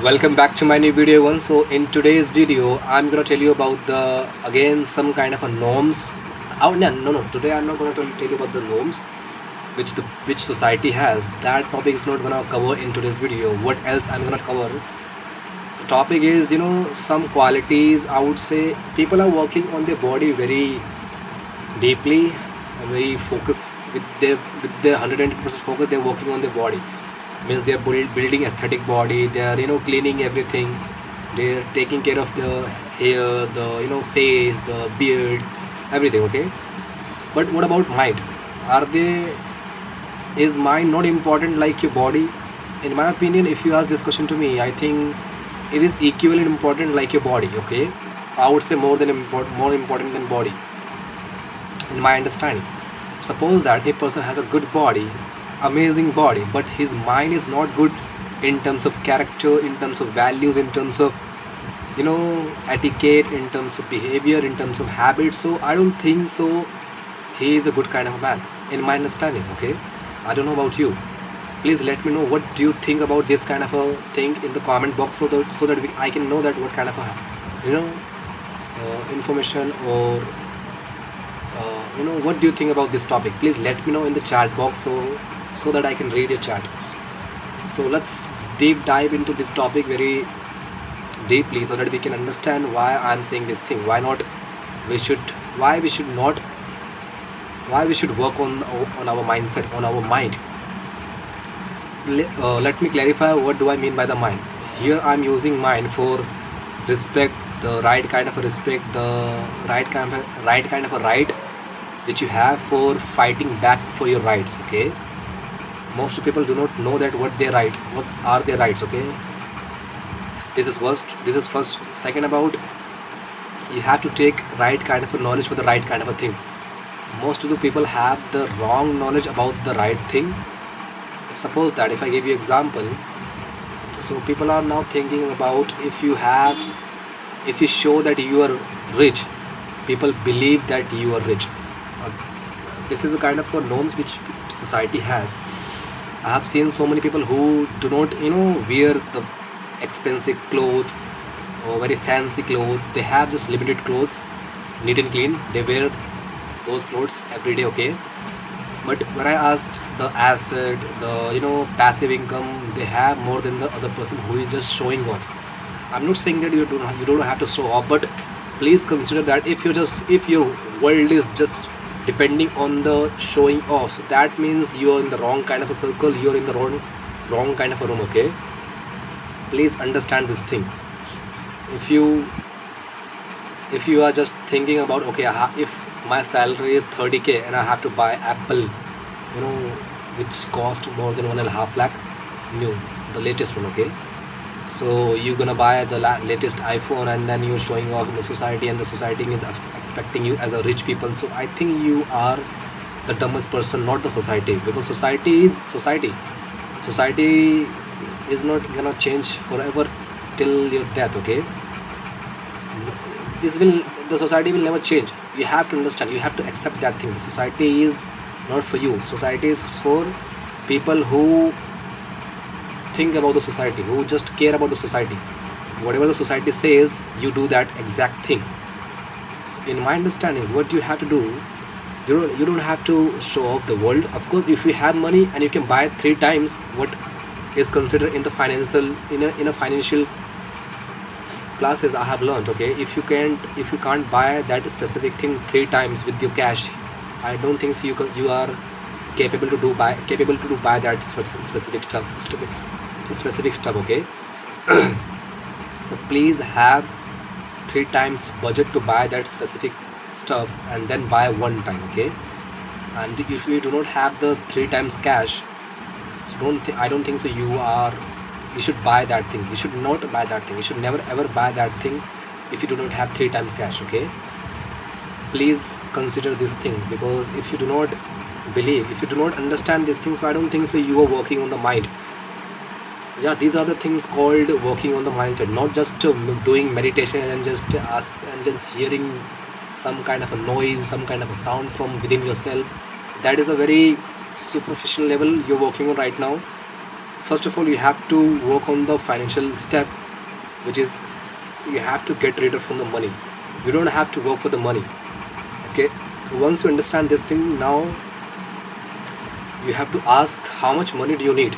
Welcome back to my new video one. So in today's video, I'm gonna tell you about the again some kind of a norms. Oh no. Today I'm not gonna tell you about the norms which society has. That topic is not gonna cover in today's video. What else I'm gonna cover? The topic is some qualities. I would say people are working on their body very deeply, very focus with their 110% focus. They're working on their body means they're building aesthetic body, they are cleaning everything, they're taking care of the hair, the face, the beard, everything, okay. But what about mind? Are they Is mind not important like your body? In my opinion, if you ask this question to me, I think it is equally important like your body, okay. I would say more important than body, in my understanding. Suppose that a person has a good body, amazing body, but his mind is not good in terms of character, in terms of values, in terms of etiquette, in terms of behavior, in terms of habits. So I don't think so he is a good kind of a man, in my understanding, okay. I don't know about you. Please let me know what do you think about this kind of a thing in the comment box, so that I can know that what kind of a you know information, or what do you think about this topic. Please let me know in the chat box, so that I can read your chat. So let's deep dive into this topic very deeply, so that we can understand why I'm saying this thing, we should why we should not why we should work on our mindset, on our mind. Let me clarify what do I mean by the mind. Here I'm using mind for respect, the right kind of a respect, the right kind of a right which you have for fighting back for your rights, okay. Most people do not know that what are their rights, okay. This is first. Second, about you have to take right kind of a knowledge for the right kind of a things. Most of the people have the wrong knowledge about the right thing. Suppose that if I give you example, so people are now thinking about, if you show that you are rich, people believe that you are rich. uh, this is a kind of a norms which society has. I have seen so many people who do not wear the expensive clothes or very fancy clothes. They have just limited clothes, neat and clean. They wear those clothes every day, okay. But when I ask the asset, the passive income they have more than the other person who is just showing off. I'm not saying that you don't have to show off, but please consider that if your world is just depending on the showing off, that means you're in the wrong kind of a circle, you're in the wrong kind of a room, okay. Please understand this thing. If you if you are just thinking about, okay, if my salary is 30K and I have to buy Apple, which cost more than 1.5 lakh, new, the latest one, okay. So you're gonna buy the latest iPhone, and then you're showing off in the society, and the society is expecting you as a rich people. So I think you are the dumbest person, not the society, because society is not gonna change forever till your death, okay. this will the society will never change. You have to understand, you have to accept that thing. The society is not for you. Society is for people who think about the society, who just care about the society. Whatever the society says, you do that exact thing. So in my understanding, what you have to do, you don't have to show off the world. Of course, if you have money and you can buy three times what is considered in the financial classes I have learned, okay. If you can't buy that specific thing three times with your cash, I don't think so you are capable to buy that specific stuff, okay. So please have three times budget to buy that specific stuff, and then buy one time, okay. And if you do not have the three times cash, so I don't think so you should buy that thing. You should not buy that thing. You should never ever buy that thing if you do not have three times cash, okay. Please consider this thing, because if you do not understand this thing, so I don't think so you are working on the mind. Yeah, these are the things called working on the mindset, not just doing meditation and just hearing some kind of a noise, some kind of a sound from within yourself. That is a very superficial level you're working on right now. First of all, you have to work on the financial step, which is you have to get rid of from the money. You don't have to work for the money. Okay, once you understand this thing, now you have to ask how much money do you need.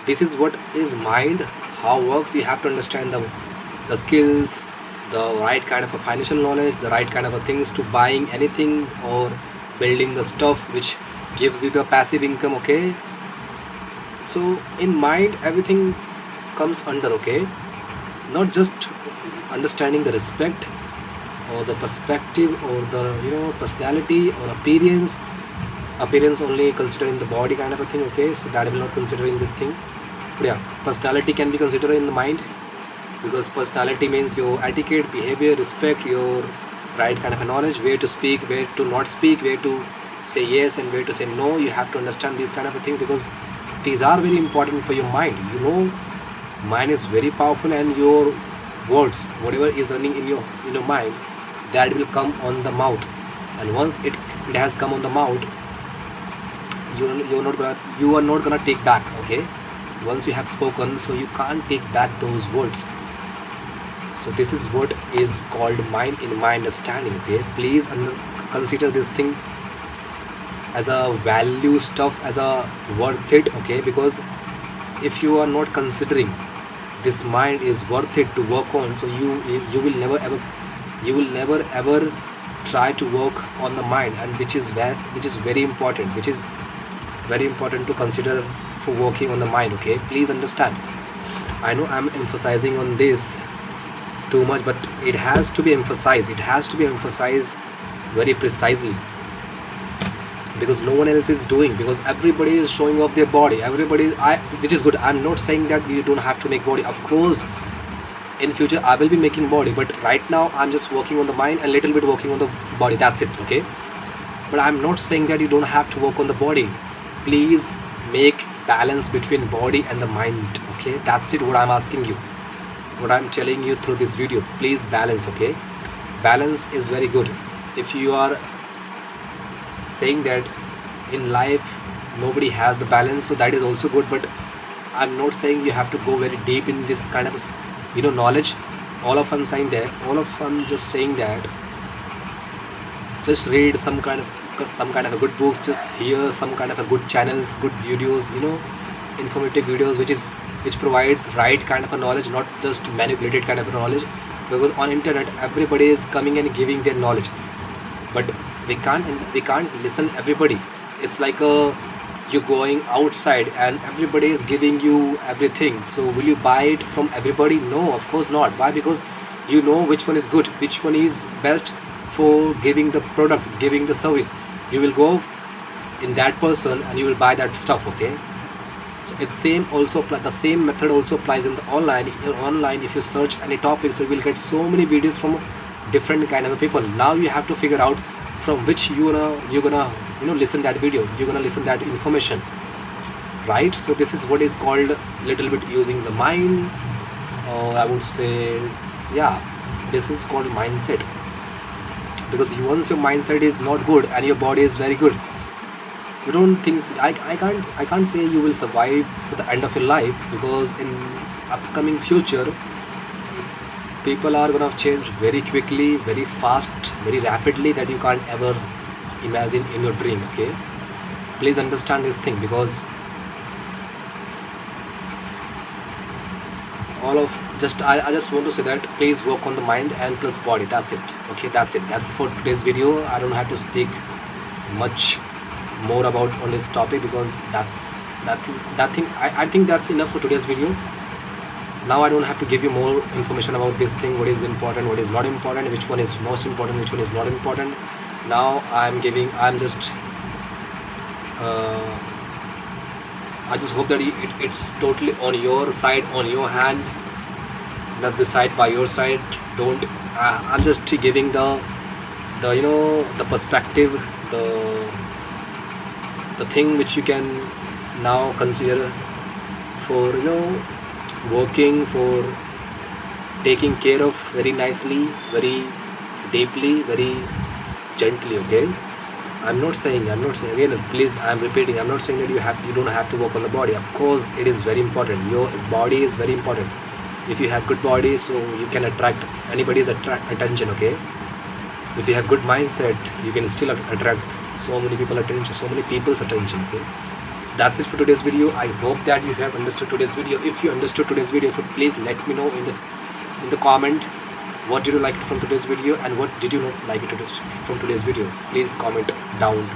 This is what is mind, how works. You have to understand the skills, the right kind of a financial knowledge, the right kind of a things to buying anything or building the stuff which gives you the passive income. Okay, so in mind everything comes under. Okay, not just understanding the respect or the perspective or the personality or appearance only considering the body kind of a thing. Okay, so that will not consider in this thing. But yeah, personality can be considered in the mind, because personality means your etiquette, behavior, respect, your right kind of a knowledge, where to speak, where to not speak, where to say yes and where to say no. You have to understand these kind of a thing, because these are very important for your mind. Mind is very powerful, and your words, whatever is running in your mind, that will come on the mouth. And once it has come on the mouth, you are not gonna take back. Okay, once you have spoken, so you can't take back those words. So this is what is called mind in my understanding. Okay, please consider this thing as a value stuff, as a worth it. Okay, because if you are not considering this mind is worth it to work on, so you will never ever try to work on the mind, and which is very important, to consider for working on the mind. Okay, please understand. I know I'm emphasizing on this too much, but it has to be emphasized very precisely, because no one else is doing, because everybody is showing off their body. Which is good. I'm not saying that you don't have to make body. Of course, in future I will be making body, but right now I'm just working on the mind and little bit working on the body, that's it. Okay, but I'm not saying that you don't have to work on the body. Please make balance between body and the mind. Okay, that's it, what I'm asking you, what I'm telling you through this video. Please balance. Okay, balance is very good. If you are saying that in life nobody has the balance, so that is also good, but I'm not saying you have to go very deep in this kind of knowledge. I'm just saying that just read some kind of a good books, just hear some kind of a good channels, good videos, informative videos, which provides right kind of a knowledge, not just manipulated kind of a knowledge. Because on internet everybody is coming and giving their knowledge, but we can't listen everybody. It's like you going outside and everybody is giving you everything, so will you buy it from everybody? No, of course not. Why? Because you know which one is good, which one is best for giving the product, giving the service. You will go in that person and you will buy that stuff. Okay, so it's the same method also applies in the online. If you search any topic, so you will get so many videos from different kind of people. Now you have to figure out from which you're gonna listen that video, you're gonna listen that information, right? So this is what is called little bit using the mind, or I would say, yeah, this is called mindset. Because once your mindset is not good and your body is very good, you don't think I can't say you will survive for the end of your life, because in upcoming future people are gonna change very quickly, very fast, very rapidly, that you can't ever imagine in your dream. Okay, please understand this thing, because I just want to say that please work on the mind and plus body, that's it. Okay, that's it, that's for today's video. I don't have to speak much more about on this topic, because I think that's enough for today's video. Now I don't have to give you more information about this thing, what is important, what is not important, which one is most important, which one is not important. Now I just hope that it's totally on your side, on your hand. Let's decide by your side. Don't I'm just giving the perspective, the thing which you can now consider for working, for taking care of very nicely, very deeply, very gently. Okay, I'm not saying again, please, I'm repeating, I'm not saying that you don't have to work on the body. Of course it is very important, your body is very important. If you have good body, so you can attract anybody's attention, okay? If you have good mindset, you can still attract so many people attention, so many people's attention, okay? So that's it for today's video. I hope that you have understood today's video. If you understood today's video, so please let me know in the comment what did you like from today's video and what did you not like from today's video. Please comment down